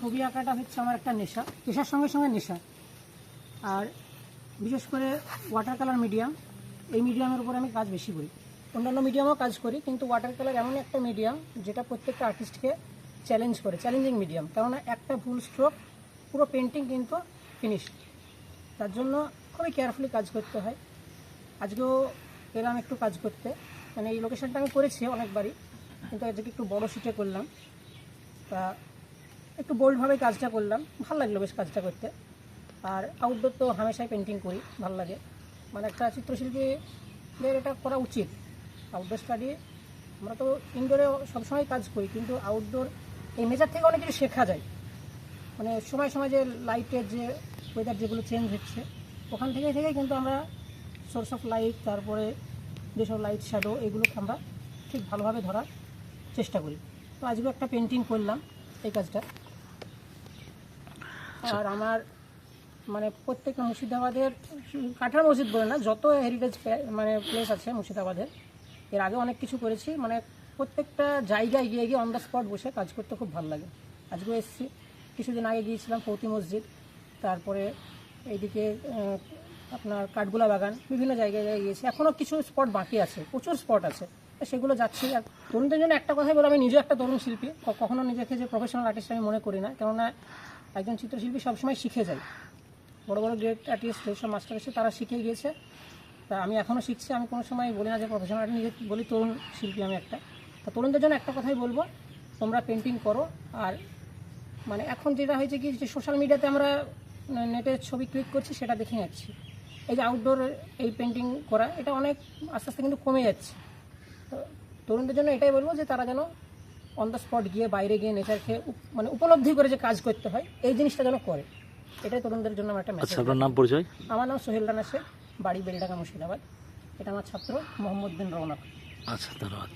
ছবি আঁকাটা হচ্ছে আমার একটা নেশা, পেশার সঙ্গে সঙ্গে নেশা। আর বিশেষ করে ওয়াটার কালার মিডিয়াম, এই মিডিয়ামের উপর আমি কাজ বেশি করি। অন্যান্য মিডিয়ামও কাজ করি, কিন্তু ওয়াটার কালার এমন একটা মিডিয়াম যেটা প্রত্যেকটা আর্টিস্টকে চ্যালেঞ্জ করে, চ্যালেঞ্জিং মিডিয়াম। কেননা একটা ভুল স্ট্রোক পুরো পেন্টিং কিন্তু ফিনিশ। তার জন্য খুবই কেয়ারফুলি কাজ করতে হয়। আজকেও এলাম একটু কাজ করতে, মানে এই লোকেশনটা আমি করেছি অনেকবারই, কিন্তু আজকে একটু বড় শিটে করলাম, তা একটু বোল্ডভাবে কাজটা করলাম, ভালো লাগলো বেশ কাজটা করতে। আর আউটডোর তো হামেশাই পেন্টিং করি, ভালো লাগে। মানে একটা চিত্রশিল্পীদের এটা করা উচিত। আউটডোর স্টাডি, আমরা তো ইনডোরে সবসময় কাজ করি, কিন্তু আউটডোর এই নেচার থেকে অনেক কিছু শেখা যায়। মানে সময় সময় যে লাইটের যে ওয়েদার যেগুলো চেঞ্জ হচ্ছে, ওখান থেকে কিন্তু আমরা সোর্স অফ লাইট, তারপরে যেসব লাইট শ্যাডো, এগুলোকে আমরা ঠিক ভালোভাবে ধরার চেষ্টা করি। তো আজকে একটা পেন্টিং করলাম এই কাজটা। আর আমার মানে প্রত্যেকটা মুর্শিদাবাদের, কাঠার মসজিদ বলে না, যত হেরিটেজ মানে প্লেস আছে মুর্শিদাবাদের, এর আগে অনেক কিছু করেছি। মানে প্রত্যেকটা জায়গায় গিয়ে গিয়ে অন দ্য স্পট বসে কাজ করতে খুব ভালো লাগে। আজকেও এসেছি, কিছুদিন আগে গিয়েছিলাম ফৌতি মসজিদ, তারপরে এইদিকে আপনার কাঠগোলা বাগান, বিভিন্ন জায়গায় গিয়েছি। এখনও কিছু স্পট বাকি আছে, প্রচুর স্পট আছে, সেগুলো যাচ্ছি। আর তরুণদের জন্য একটা কথাই বলো, আমি নিজেও একটা তরুণ শিল্পী, কখনো নিজেকে যে প্রফেশনাল আর্টিস্ট আমি মনে করি না। কেননা একজন চিত্রশিল্পী সবসময় শিখে যায়। বড় বড় গ্রেট আর্টিস্ট, যেসব মাস্টার এসে তারা শিখে গিয়েছে, তা আমি এখনও শিখছি। আমি কোনো সময় বলি না যে প্রফেশনাল আর্টিস্ট, নিজে বলি তরুণ শিল্পী আমি একটা। তা তরুণদের জন্য একটা কথাই বলবো, তোমরা পেন্টিং করো। আর মানে এখন যেটা হয়েছে কি, যে সোশ্যাল মিডিয়াতে আমরা নেটে ছবি ক্লিক করছি, সেটা দেখে যাচ্ছি। এই যে আউটডোর এই পেন্টিং করা, এটা অনেক আস্তে আস্তে কিন্তু কমে যাচ্ছে। তো তরুণদের জন্য এটাই বলবো যে তারা যেন অন দ্য স্পট গিয়ে, বাইরে গিয়ে নেচারকে মানে উপলব্ধি করে যে কাজ করতে হয়, এই জিনিসটা যেন করে। এটাই তরুণদের জন্য আমার একটা মেসেজ। আপনার নাম, পরিচয়? আমার নাম সোহেল রানা শেখ, বাড়ি বেলডাঙ্গা, মুর্শিদাবাদ। এটা আমার ছাত্র মোহাম্মদ বিন রৌনক। আচ্ছা, ধন্যবাদ।